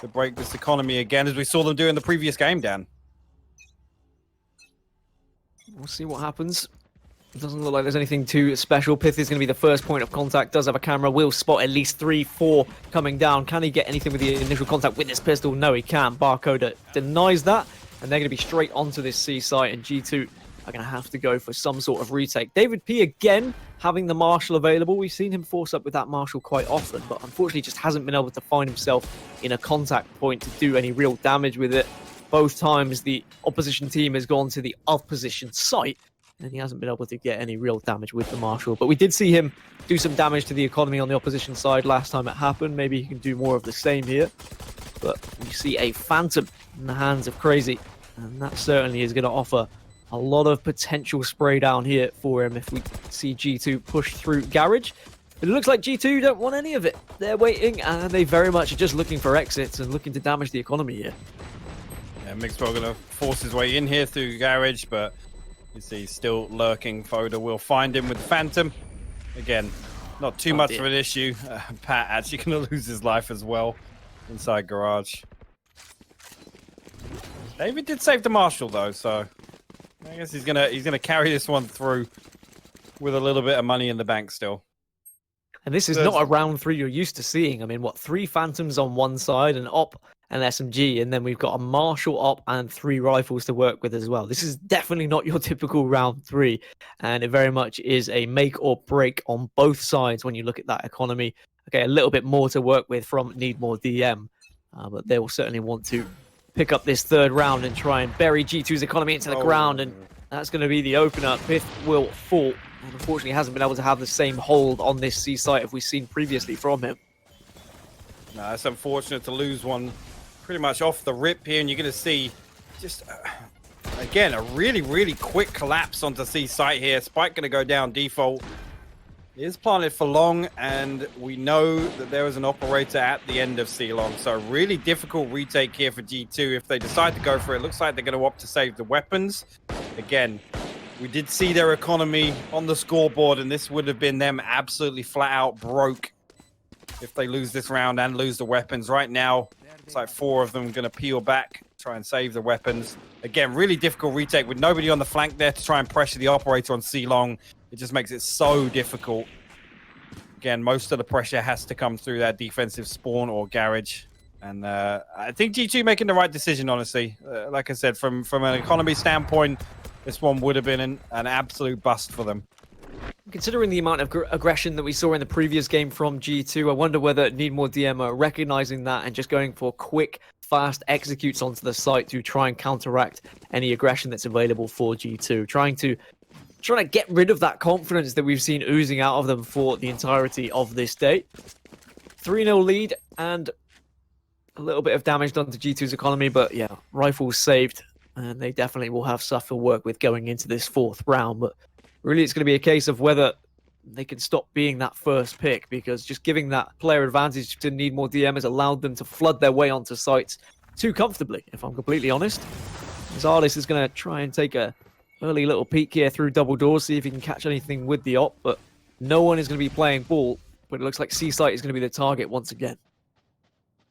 to break this economy again, as we saw them do in the previous game, Dan. We'll see what happens. It doesn't look like there's anything too special. Pith is going to be the first point of contact. Does have a camera. Will spot at least 3, 4 coming down. Can he get anything with the initial contact with this pistol? No, he can't. Barcoder denies that. And they're going to be straight onto this C site. And G2 are going to have to go for some sort of retake. David P again having the Marshal available. We've seen him force up with that Marshal quite often. But unfortunately just hasn't been able to find himself in a contact point to do any real damage with it. Both times the opposition team has gone to the opposition site. And he hasn't been able to get any real damage with the Marshal. But we did see him do some damage to the economy on the opposition side last time it happened. Maybe he can do more of the same here. But we see a Phantom in the hands of Crazy. And that certainly is going to offer a lot of potential spray down here for him if we see G2 push through Garage. But it looks like G2 don't want any of it. They're waiting and they very much are just looking for exits and looking to damage the economy here. Yeah, Mixwell going to force his way in here through Garage, but you see still lurking. Foda will find him with the Phantom. Again, not too much of an issue. Pat actually going to lose his life as well inside Garage. David did save the Marshal though, so I guess he's gonna carry this one through with a little bit of money in the bank still. And this is not a round 3 you're used to seeing. I mean, what, 3 Phantoms on one side, an op, an SMG, and then we've got a Marshal op and 3 rifles to work with as well. This is definitely not your typical round 3, and it very much is a make or break on both sides when you look at that economy. Okay, a little bit more to work with from Need More DM, but they will certainly want to pick up this 3rd round and try and bury G2's economy into the ground, and that's going to be the opener. Pith will fall, and unfortunately hasn't been able to have the same hold on this C site as we've seen previously from him. No, it's unfortunate to lose one pretty much off the rip here, and you're going to see just, again, a really, really quick collapse onto C site here. Spike going to go down default. It is planted for long, and we know that there is an operator at the end of C long, so really difficult retake here for G2 if they decide to go for it. Looks like they're going to opt to save the weapons. Again, we did see their economy on the scoreboard, and this would have been them absolutely flat out broke if they lose this round and lose the weapons. Right now, it's like 4 of them going to peel back, try and save the weapons. Again, really difficult retake with nobody on the flank there to try and pressure the operator on C long. It just makes it so difficult. Again, most of the pressure has to come through that defensive spawn or Garage. And I think G2 making the right decision, honestly. Like I said, from an economy standpoint, this one would have been an absolute bust for them. Considering the amount of aggression that we saw in the previous game from G2, I wonder whether Need More DM are recognizing that and just going for quick, fast executes onto the site to try and counteract any aggression that's available for G2. Trying to get rid of that confidence that we've seen oozing out of them for the entirety of this day. 3-0 lead and a little bit of damage done to G2's economy, but yeah, rifles saved, and they definitely will have stuff to work with going into this 4th round. But really, it's going to be a case of whether they can stop being that first pick, because just giving that player advantage to Need More DM has allowed them to flood their way onto sites too comfortably, if I'm completely honest. This artist is going to try and take a early little peek here through double doors, see if he can catch anything with the op, but no one is going to be playing ball. But it looks like C site is going to be the target once again.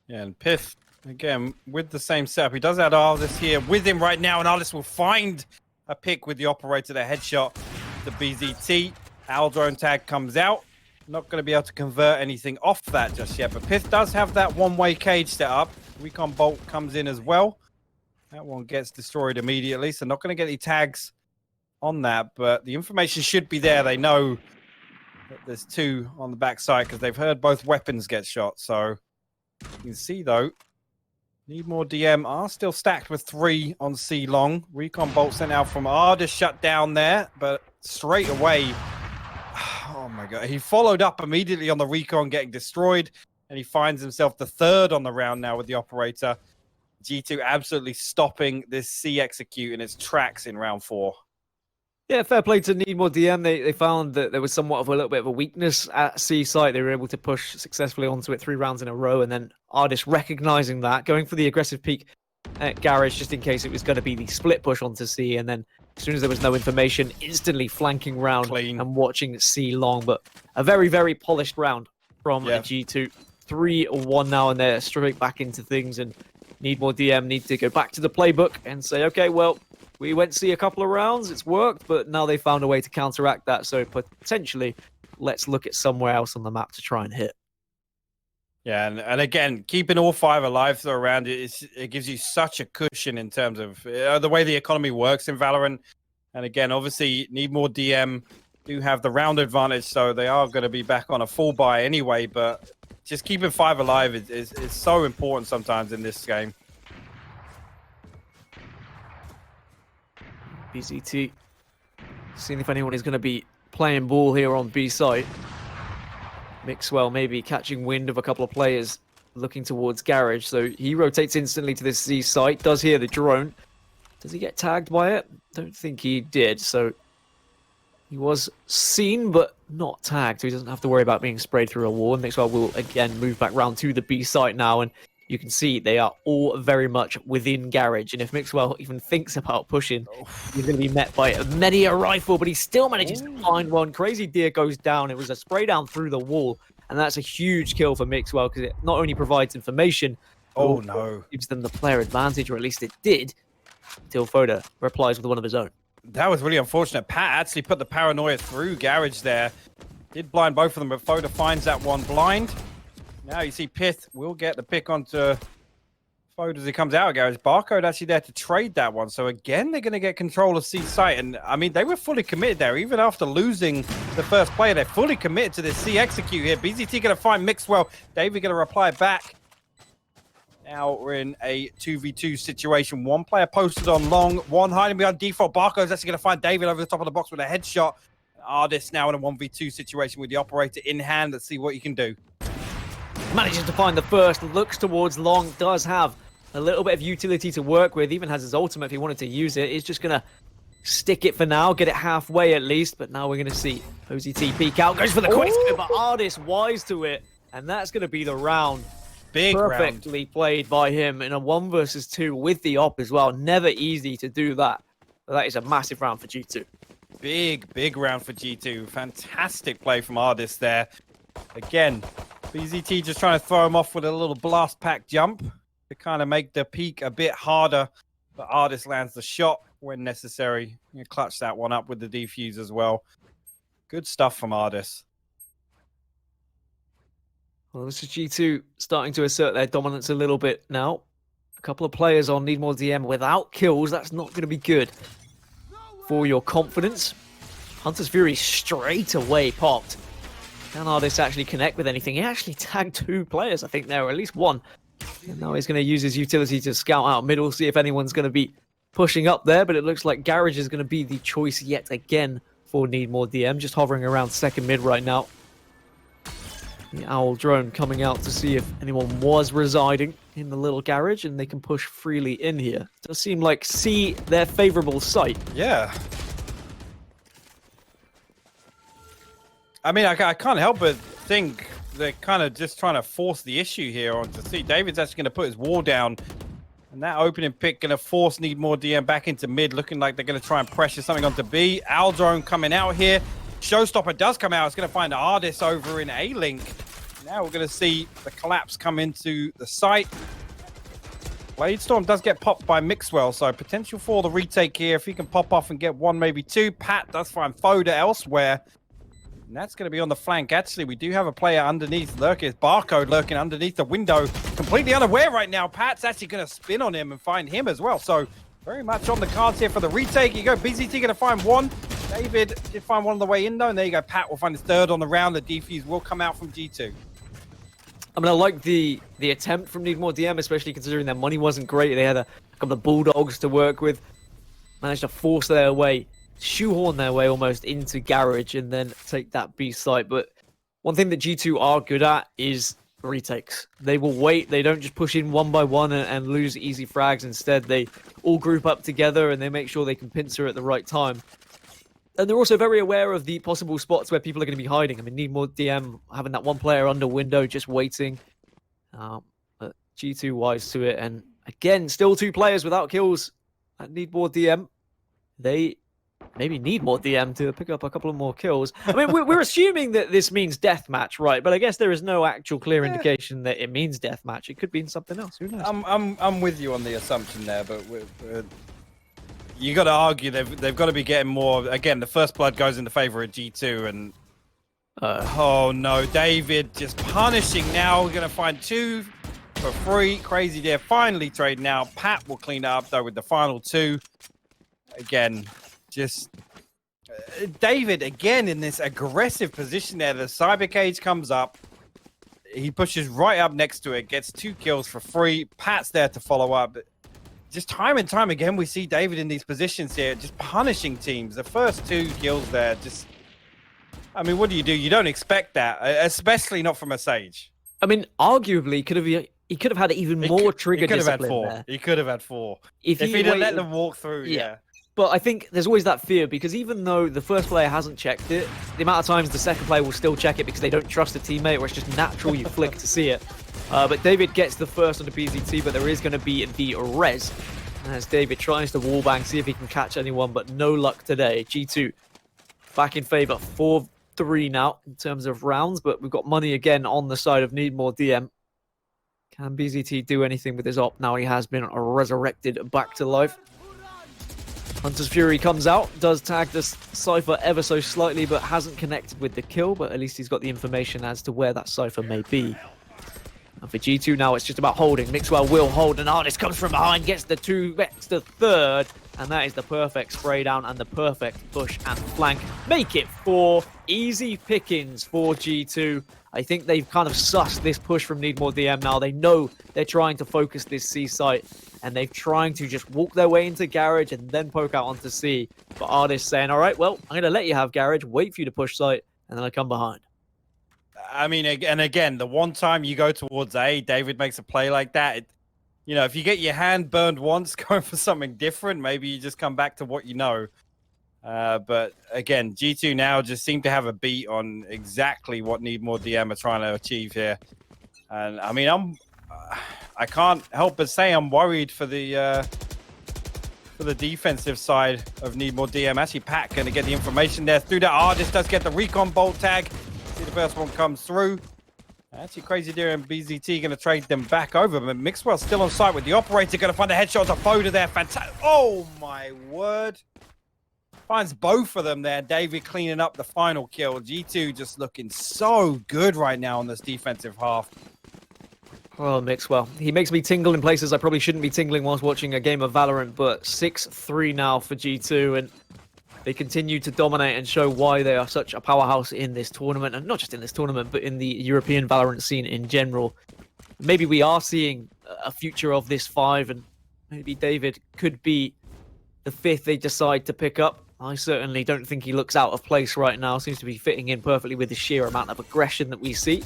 Yeah, and Pith, again, with the same setup. He does have Aldis here with him right now, and Aldis will find a pick with the operator, the headshot, the BZT. Our drone tag comes out. Not going to be able to convert anything off that just yet, but Pith does have that one-way cage set up. Recon Bolt comes in as well. That one gets destroyed immediately, so not going to get any tags on that, but the information should be there. They know that there's 2 on the backside because they've heard both weapons get shot, so you can see, though, Need More DM are still stacked with 3 on C long. Recon Bolt sent out from Ardis shut down there, but straight away, oh my god, he followed up immediately on the Recon getting destroyed, and he finds himself the 3rd on the round now with the operator. G2 absolutely stopping this C execute in its tracks in round 4. Yeah, fair play to Need More DM. They found that there was somewhat of a little bit of a weakness at C site. They were able to push successfully onto it 3 rounds in a row, and then Ardis recognizing that, going for the aggressive peek at Garage just in case it was going to be the split push onto C, and then as soon as there was no information, instantly flanking round and watching C long. But a very, very polished round from G2. 3-1 now, and they're straight back into things. And Need More DM need to go back to the playbook and say, okay, well, we went to see a couple of rounds, it's worked, but now they found a way to counteract that. So potentially, let's look at somewhere else on the map to try and hit. Yeah, and again, keeping all 5 alive around it gives you such a cushion in terms of the way the economy works in Valorant. And again, obviously, Need More DM do have the round advantage, so they are going to be back on a full buy anyway. But just keeping 5 alive is so important sometimes in this game. BZT, seeing if anyone is going to be playing ball here on B side. Mixwell maybe catching wind of a couple of players looking towards Garage, so he rotates instantly to this Z site, does hear the drone. Does he get tagged by it? Don't think he did, so he was seen but not tagged, so he doesn't have to worry about being sprayed through a wall. Mixwell will again move back round to the B site now, and you can see they are all very much within Garage, and if Mixwell even thinks about pushing, he's going to be met by many a rifle, but he still manages to find one. Crazy Deer goes down. It was a spray down through the wall, and that's a huge kill for Mixwell because it not only provides information, oh no, gives them the player advantage, or at least it did, until Foda replies with one of his own. That was really unfortunate. Pat actually put the paranoia through Garage there. Did blind both of them, but Foda finds that one blind. Now you see Pith will get the pick onto Foda as he comes out of Garage. Barcode actually there to trade that one. So again, they're going to get control of C site. And I mean, they were fully committed there. Even after losing the first player, they're fully committed to this C execute here. BZT going to find Mixwell. David going to reply back. Now we're in a 2v2 situation. One player posted on long, one hiding behind default. Barcode's actually going to find David over the top of the box with a headshot. Artist now in a 1v2 situation with the operator in hand. Let's see what you can do. Manages to find the first, looks towards long, does have a little bit of utility to work with, even has his ultimate if he wanted to use it. He's just going to stick it for now, get it halfway at least, but now we're going to see OZT peek out, goes for the quick spin, but Artist wise to it, and that's going to be the round. Big Perfectly round. Played by him in a 1 versus 2 with the op as well. Never easy to do that. But that is a massive round for G2. Big round for G2. Fantastic play from Artist there. Again, BZT just trying to throw him off with a little blast pack jump to kind of make the peak a bit harder. But Artist lands the shot when necessary. You clutch that one up with the defuse as well. Good stuff from Artist. Well, this is G2 starting to assert their dominance a little bit now. A couple of players on Need More DM without kills. That's not going to be good for your confidence. Hunter's Fury straight away popped. Can Artist actually connect with anything? He actually tagged 2 players, I think there, or at least 1. And now he's going to use his utility to scout out middle, see if anyone's going to be pushing up there. But it looks like Garage is going to be the choice yet again for Need More DM. Just hovering around second mid right now. The Owl drone coming out to see if anyone was residing in the little garage, and they can push freely in here. Does seem like C, their favorable site. Yeah. I mean, I can't help but think they're kind of just trying to force the issue here onto C. David's actually going to put his wall down, and that opening pick going to force Need More DM back into mid, looking like they're going to try and pressure something onto B. Owl drone coming out here. Showstopper does come out. It's going to find Artist over in A-Link. Now we're going to see the collapse come into the site. Bladestorm does get popped by Mixwell, so potential for the retake here. If he can pop off and get 1, maybe 2. Pat does find Foda elsewhere. And that's going to be on the flank. Actually, we do have a player underneath lurking. Barcode lurking underneath the window. Completely unaware right now. Pat's actually going to spin on him and find him as well. So very much on the cards here for the retake. You go, BZT going to find 1. David did find one on the way in, though. And there you go. Pat will find his 3rd on the round. The defuse will come out from G2. I mean, I like the attempt from Need More DM, especially considering their money wasn't great. They had a couple of Bulldogs to work with. Managed to force their way, shoehorn their way almost into Garage and then take that B site. But one thing that G2 are good at is retakes. They will wait. They don't just push in one by one and lose easy frags. Instead, they all group up together and they make sure they can pincer at the right time. And they're also very aware of the possible spots where people are going to be hiding. I mean, Need More DM having that one player under window just waiting. But G2 wise to it. And again, still 2 players without kills at Need More DM. They maybe need more DM to pick up a couple of more kills. I mean, we're assuming that this means deathmatch, right? But I guess there is no actual clear indication that it means deathmatch. It could mean something else. Who knows? I'm with you on the assumption there, but you got to argue they've got to be getting more. Again, the first blood goes in the favor of G2, and oh no, David just punishing now. We're gonna find 2 for free. Crazy there. Finally trade now. Pat will clean it up though with the final 2. Again, just David again in this aggressive position there. The cyber cage comes up. He pushes right up next to it, gets 2 kills for free. Pat's there to follow up. Just time and time again, we see David in these positions here, just punishing teams. The first 2 kills there, just... I mean, what do? You don't expect that, especially not from a Sage. I mean, arguably, he could have had even more trigger discipline there. He could have had 4. If he'd have let them walk through, yeah. But I think there's always that fear, because even though the first player hasn't checked it, the amount of times the second player will still check it because they don't trust a teammate, or it's just natural you flick to see it. But David gets the first on the BZT, but there is going to be the res. As David tries to wallbang, see if he can catch anyone, but no luck today. G2 back in favor, 4-3 now in terms of rounds, but we've got money again on the side of need more DM. Can BZT do anything with his op? Now he has been resurrected back to life. Hunter's Fury comes out, does tag the Cypher ever so slightly, but hasn't connected with the kill, but at least he's got the information as to where that Cypher may be. And for G2 now, it's just about holding. Mixwell will hold, and Artist comes from behind, gets the 2, gets the 3rd, and that is the perfect spray down and the perfect push and flank. Make it 4 easy pickings for G2. I think they've kind of sussed this push from Need More DM now. They know they're trying to focus this C site, and they're trying to just walk their way into Garage and then poke out onto C. But Artist saying, all right, well, I'm going to let you have Garage, wait for you to push site, and then I come behind. I mean, and again, the one time you go towards A, David makes a play like that. You know, if you get your hand burned once, going for something different, maybe you just come back to what you know. But again, G2 now just seem to have a beat on exactly what Need More DM are trying to achieve here. And I mean, I can't help but say I'm worried for the defensive side of Need More DM. Actually, Pat going to get the information there through that. Artist does get the recon bolt tag. See the first one comes through. Actually, Crazy Deer and BZT going to trade them back over, but Mixwell still on site with the operator. Going to find a headshot to Foda there. Fantastic. Oh my word. Finds both of them there. David cleaning up the final kill. G2 just looking so good right now on this defensive half. Oh, Mixwell. He makes me tingle in places I probably shouldn't be tingling whilst watching a game of Valorant, but 6-3 now for G2, and they continue to dominate and show why they are such a powerhouse in this tournament, and not just in this tournament, but in the European Valorant scene in general. Maybe we are seeing a future of this 5, and maybe David could be the 5th they decide to pick up. I certainly don't think he looks out of place right now. Seems to be fitting in perfectly with the sheer amount of aggression that we see.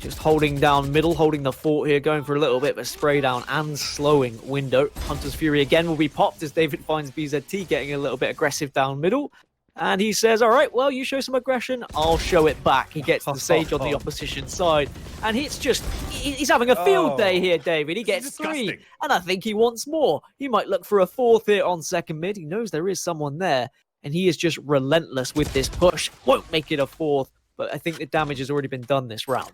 Just holding down middle, holding the fort here, going for a little bit of a spray down and slowing window. Hunter's Fury again will be popped as David finds BZT getting a little bit aggressive down middle. And he says, all right, well, you show some aggression, I'll show it back. He gets the Sage on the opposition side. And he's having a field day here, David. He gets 3, and I think he wants more. He might look for a 4th here on second mid. He knows there is someone there, and he is just relentless with this push. Won't make it a 4th, but I think the damage has already been done this round.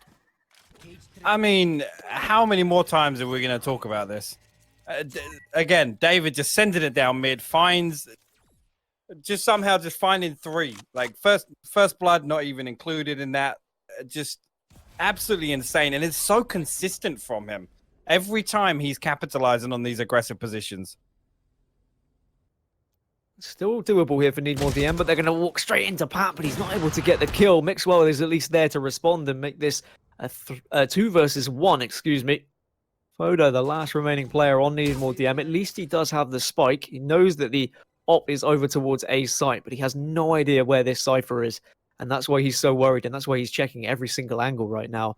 I mean, how many more times are we going to talk about this? Again, David just sending it down mid, finds... Just somehow just finding 3. Like, first blood not even included in that. Just absolutely insane. And it's so consistent from him. Every time he's capitalizing on these aggressive positions. Still doable here for Need More DM, but they're going to walk straight into Pat, but he's not able to get the kill. Mixwell is at least there to respond and make this a 2 versus 1, excuse me. Foda, the last remaining player on Need More DM, at least he does have the spike. He knows that the op is over towards A's site, but he has no idea where this Cypher is, and that's why he's so worried, and that's why he's checking every single angle right now.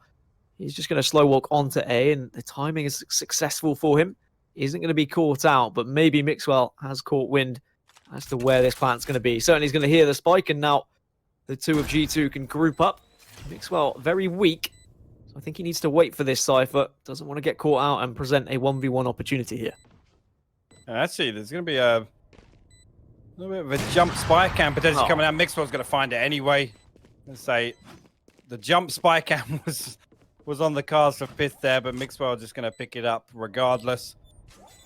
He's just going to slow walk onto A, and the timing is successful for him. He isn't going to be caught out, but maybe Mixwell has caught wind as to where this plant's going to be. Certainly he's going to hear the spike, and now the 2 of G2 can group up. Mixwell very weak, so I think he needs to wait for this Cypher. Doesn't want to get caught out and present a 1v1 opportunity here. Actually, there's going to be a A little bit of a jump spike cam potentially coming out. Mixwell's going to find it anyway. Let's say the jump spike cam was on the cards for Pith there, but Mixwell just going to pick it up regardless.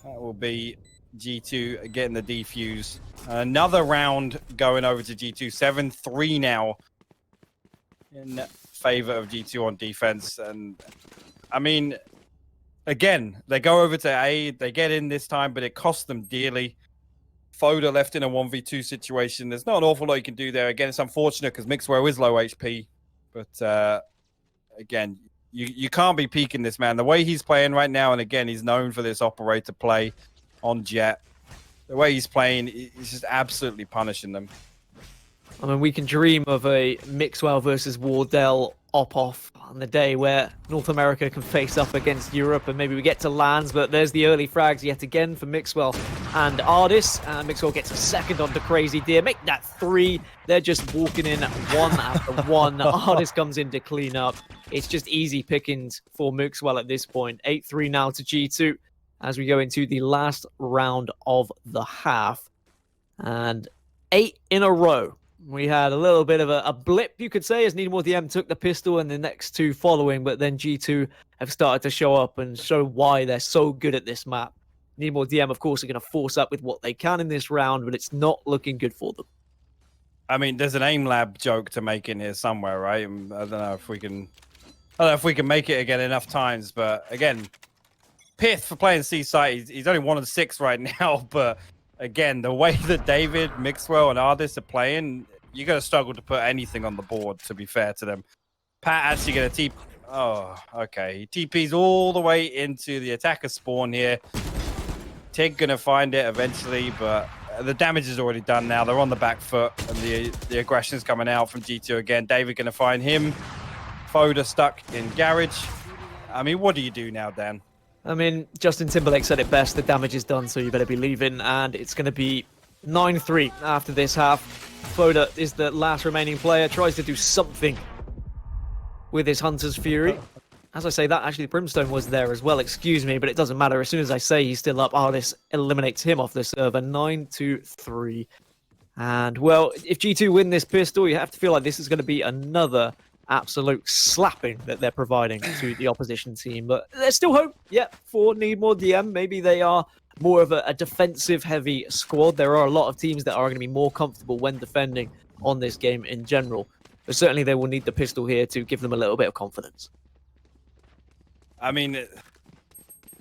That will be G2 getting the defuse. Another round going over to G2. 7-3 now in favor of G2 on defense. And I mean, again, they go over to A. They get in this time, but it costs them dearly. Foda left in a 1v2 situation. There's not an awful lot you can do there. Again, it's unfortunate because Mixwell is low HP. But again, you can't be peeking this man. The way he's playing right now, and again, he's known for this operator play on Jet. The way he's playing, he's just absolutely punishing them. I mean, we can dream of a Mixwell versus Wardell op-off on the day where North America can face up against Europe, and maybe we get to lands, but there's the early frags yet again for Mixwell and Ardis. Mixwell gets a second onto Crazy Deer. Make that 3. They're just walking in one after one. Ardis comes in to clean up. It's just easy pickings for Mixwell at this point. 8-3 now to G2 as we go into the last round of the half. And 8 in a row. We had a little bit of a blip, you could say, as Needmore DM took the pistol and the next 2 following, but then G2 have started to show up and show why they're so good at this map. Needmore DM, of course, are going to force up with what they can in this round, but it's not looking good for them. I mean, there's an aim lab joke to make in here somewhere, right? I don't know if we can make it again enough times, but again, Pith for playing C-site, he's only 1-6 right now, but again, the way that David, Mixwell, and Ardis are playing, you're going to struggle to put anything on the board, to be fair to them. Pat actually going to TP. Oh, okay. He TP's all the way into the attacker spawn here. Tig going to find it eventually, but the damage is already done now. They're on the back foot, and the aggression's coming out from G2 again. David going to find him. Foda stuck in garage. I mean, what do you do now, Dan? I mean, Justin Timberlake said it best, the damage is done, so you better be leaving, and it's going to be 9-3 after this half. Foda is the last remaining player, tries to do something with his Hunter's Fury. As I say that, actually, Brimstone was there as well, excuse me, but it doesn't matter. As soon as I say he's still up, Ardis eliminates him off the server, 9-3. And, well, if G2 win this pistol, you have to feel like this is going to be another absolute slapping that they're providing to the opposition team. But there's still hope, yeah, for Needmore DM. Maybe they are more of a defensive-heavy squad. There are a lot of teams that are going to be more comfortable when defending on this game in general. But certainly they will need the pistol here to give them a little bit of confidence. I mean,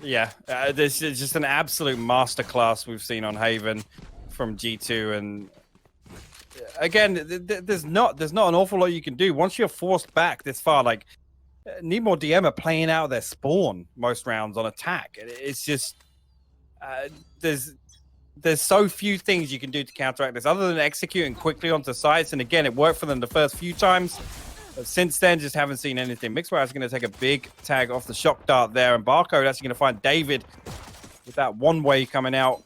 yeah, this is just an absolute masterclass we've seen on Haven from G2, and again, there's not an awful lot you can do once you're forced back this far. Like, Needmore DM are playing out their spawn most rounds on attack. It's just there's so few things you can do to counteract this other than executing quickly onto sites. And again, it worked for them the first few times. But since then, just haven't seen anything. Mixwell is going to take a big tag off the shock dart there, and Barcode actually going to find David with that one way coming out.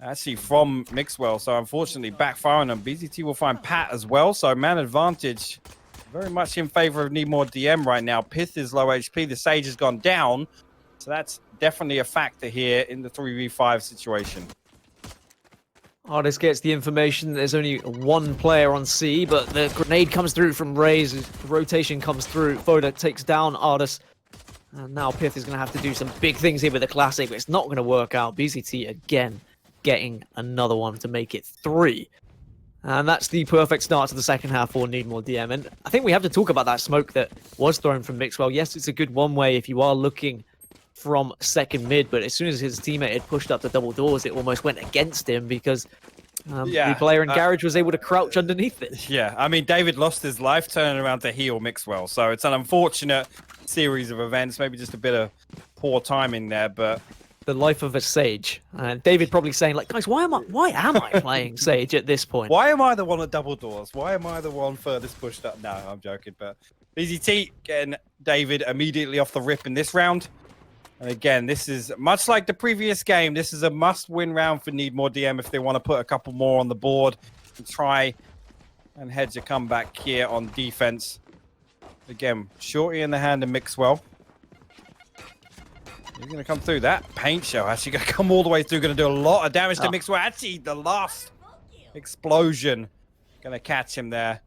Actually from Mixwell, so unfortunately backfiring on BZT will find Pat as well. So man advantage very much in favor of Needmore DM right now. Pith is low HP, the Sage has gone down, so that's definitely a factor here in the 3v5 situation. Ardis gets the information there's only one player on C, but the grenade comes through from Raze, the rotation comes through, Foda takes down Ardis, and now Pith is going to have to do some big things here with the Classic, but it's not going to work out. BZT again getting another one to make it 3. And that's the perfect start to the second half for Needmore DM. And I think we have to talk about that smoke that was thrown from Mixwell. Yes, it's a good one-way if you are looking from second mid, but as soon as his teammate had pushed up the double doors, it almost went against him because the player in Garage was able to crouch underneath it. Yeah, I mean, David lost his life turning around to heal Mixwell, so it's an unfortunate series of events, maybe just a bit of poor timing there, but the life of a Sage. And David probably saying, like, guys, why am I playing Sage at this point? Why am I the one at double doors? Why am I the one furthest pushed up? No, I'm joking, but BZT getting David immediately off the rip in this round. And again, this is much like the previous game. This is a must-win round for Needmore DM if they want to put a couple more on the board and try and hedge a comeback here on defense. Again, Shorty in the hand of Mixwell. He's going to come through. That paint shell actually going to come all the way through. Going to do a lot of damage to Mixwell. Actually, the last explosion. Gonna catch him there.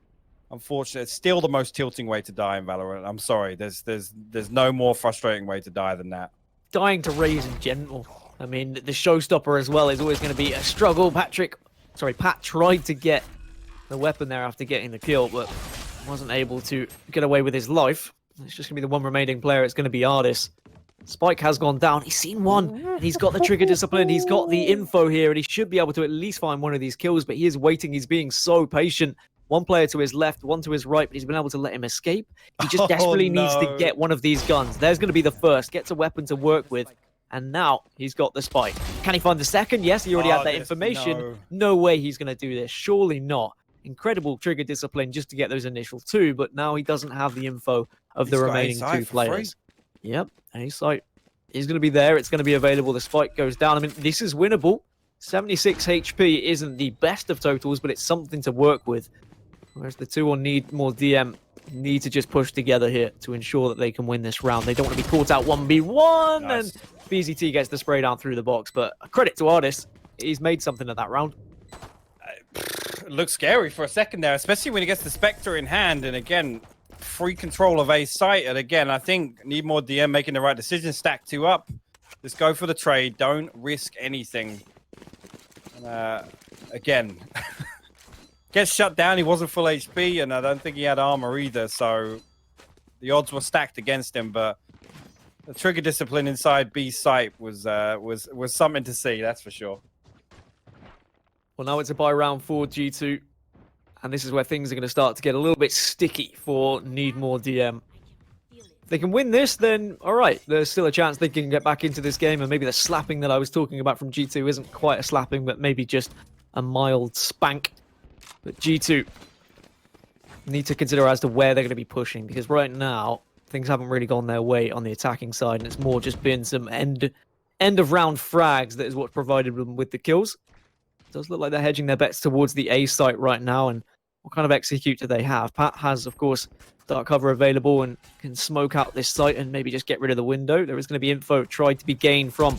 Unfortunately, it's still the most tilting way to die in Valorant. I'm sorry. There's no more frustrating way to die than that. Dying to raise in general. I mean, the showstopper as well is always going to be a struggle. Pat tried to get the weapon there after getting the kill, but wasn't able to get away with his life. It's just going to be the one remaining player. It's going to be Ardis. Spike has gone down. He's seen one. And he's got the trigger discipline. He's got the info here, and he should be able to at least find one of these kills, but he is waiting. He's being so patient. One player to his left, one to his right, but he's been able to let him escape. He just desperately needs to get one of these guns. There's going to be the first. Gets a weapon to work with, and now he's got the spike. Can he find the second? Yes, he already had that information. No way he's going to do this. Surely not. Incredible trigger discipline just to get those initial two, but now he doesn't have the info of the remaining two players. Yep, A site is going to be there. It's going to be available. The spike goes down. I mean, this is winnable. 76 HP isn't the best of totals, but it's something to work with. Whereas the two on Need More DM need to just push together here to ensure that they can win this round. They don't want to be caught out 1v1, nice. And BZT gets the spray down through the box. But credit to Ardis, he's made something of that round. It looks scary for a second there, especially when he gets the Spectre in hand. And again, free control of A site. And again, I think Need More DM making the right decision. Stack two up. Just go for the trade. Don't risk anything. Again... Gets shut down. He wasn't full HP, and I don't think he had armor either. So the odds were stacked against him. But the trigger discipline inside B site was something to see. That's for sure. Well, now it's a buy round for G2, and this is where things are going to start to get a little bit sticky for Need More DM. If they can win this, then all right. There's still a chance they can get back into this game, and maybe the slapping that I was talking about from G2 isn't quite a slapping, but maybe just a mild spank. But G2 need to consider as to where they're going to be pushing, because right now things haven't really gone their way on the attacking side, and it's more just been some end of round frags that is what's provided them with the kills. It does look like they're hedging their bets towards the A site right now, and what kind of execute do they have? Pat has, of course, dark cover available and can smoke out this site and maybe just get rid of the window. There is going to be info tried to be gained from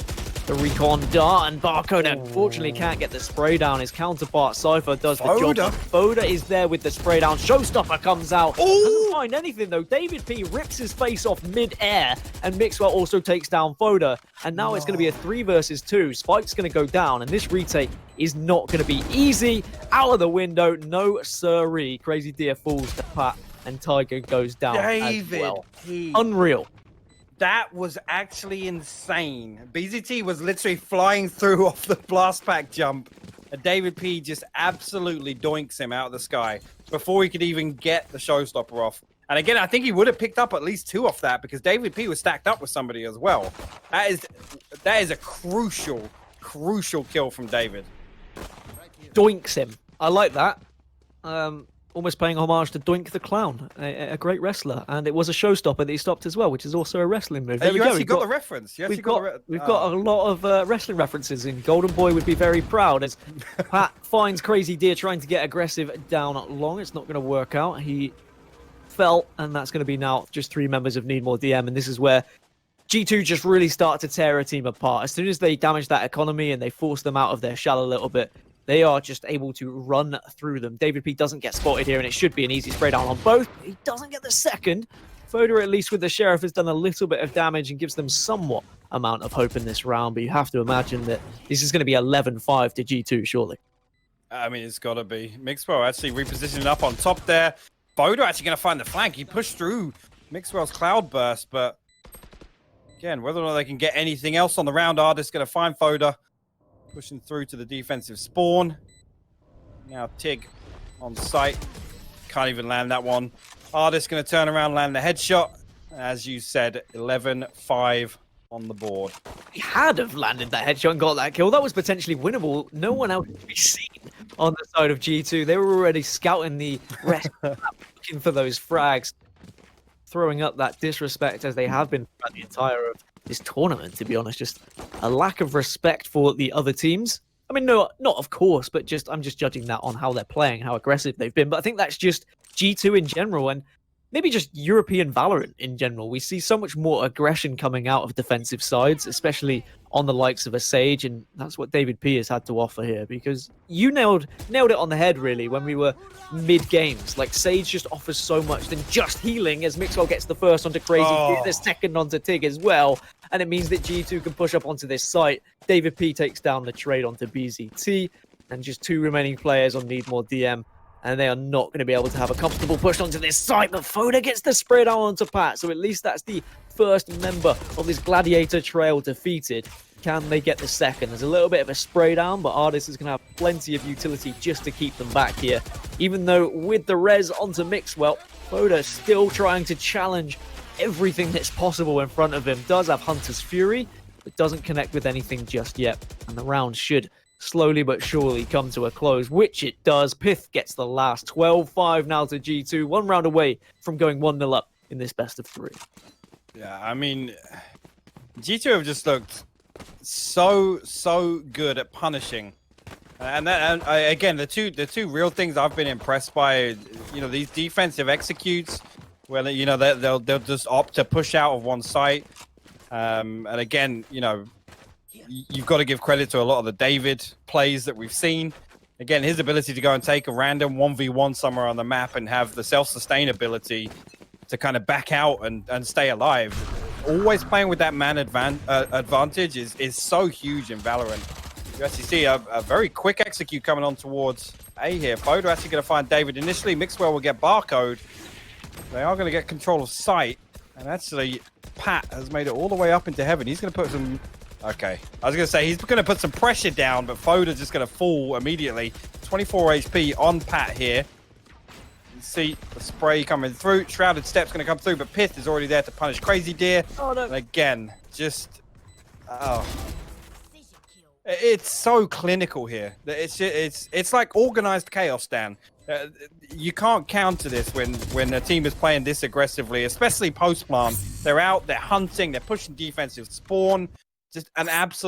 the recon dart, and Barcode unfortunately can't get the spray down. His counterpart Cypher does the job. Foda is there with the spray down. Showstopper comes out. Doesn't find anything though. David P rips his face off mid-air, and Mixwell also takes down Foda. And now it's going to be a 3 versus 2. Spike's going to go down, and this retake is not going to be easy. Out of the window, no siree. Crazy Deer falls to Pat, and Tiger goes down as well. Unreal. That was actually insane. BZT was literally flying through off the blast pack jump. And David P just absolutely doinks him out of the sky before he could even get the showstopper off. And again, I think he would have picked up at least 2 off that, because David P was stacked up with somebody as well. That is a crucial kill from David. Doinks him. I like that. Almost paying homage to Doink the Clown, a great wrestler, and it was a showstopper that he stopped as well, which is also a wrestling move. There you actually got the reference. We've got a lot of wrestling references in. Golden Boy would be very proud as Pat finds Crazy Deer trying to get aggressive down long. It's not going to work out. He fell, and that's going to be now just 3 members of Need More DM, and this is where G2 just really start to tear a team apart. As soon as they damage that economy and they force them out of their shell a little bit, they are just able to run through them. David P doesn't get spotted here, and it should be an easy spray down on both. He doesn't get the second. Foda, at least with the Sheriff, has done a little bit of damage and gives them somewhat amount of hope in this round, but you have to imagine that this is going to be 11-5 to G2, surely. I mean, it's got to be. Mixwell actually repositioning up on top there. Foda actually going to find the flank. He pushed through Mixwell's Cloud Burst, but again, whether or not they can get anything else on the round, Ardis going to find Foda. Pushing through to the defensive spawn. Now Tig on site. Can't even land that one. Ardis going to turn around, land the headshot. As you said, 11-5 on the board. He had have landed that headshot and got that kill. That was potentially winnable. No one else to be seen on the side of G2. They were already scouting the rest, looking for those frags, throwing up that disrespect as they have been throughout the entire of this tournament, to be honest. Just a lack of respect for the other teams. I mean, no, not of course, but I'm just judging that on how they're playing, how aggressive they've been. But I think that's just G2 in general. And maybe just European Valorant in general. We see so much more aggression coming out of defensive sides, especially on the likes of a Sage, and that's what David P has had to offer here, because you nailed it on the head, really, when we were mid-games. Like, Sage just offers so much than just healing, as Mixwell gets the first onto Crazy, the second onto Tig as well, and it means that G2 can push up onto this site. David P takes down the trade onto BZT, and just 2 remaining players on Need More DM, and they are not going to be able to have a comfortable push onto this site, but Foda gets the spray down onto Pat, so at least that's the first member of this Gladiator trail defeated. Can they get the second? There's a little bit of a spray down, but Ardis is going to have plenty of utility just to keep them back here. Even though with the res onto Mixwell, Foda still trying to challenge everything that's possible in front of him. Does have Hunter's Fury, but doesn't connect with anything just yet, and the round should slowly but surely come to a close, which it does. Pith gets the last 12-5 now to G2, 1 round away from going 1-0 up in this best of 3. Yeah, I mean, G2 have just looked so good at punishing, and again, the two real things I've been impressed by, you know, these defensive executes, where, you know, they'll just opt to push out of one site, and again, you know, you've got to give credit to a lot of the David plays that we've seen. Again, his ability to go and take a random 1v1 somewhere on the map and have the self-sustain ability to kind of back out and stay alive. Always playing with that man advantage is so huge in Valorant. You actually see a very quick execute coming on towards A here. Foda actually going to find David initially. Mixwell will get barcode. They are going to get control of sight. And actually, Pat has made it all the way up into heaven. He's going to put some... Okay, I was going to say he's going to put some pressure down, but Foda's just going to fall immediately. 24 HP on Pat here. You see the spray coming through. Shrouded Step's going to come through, but Pith is already there to punish Crazy Deer. Oh, no. And again, just... Oh. It's so clinical here. It's like organized chaos, Dan. You can't counter this when a team is playing this aggressively, especially post-plant. They're out, they're hunting, they're pushing defensive spawn. Just an absolute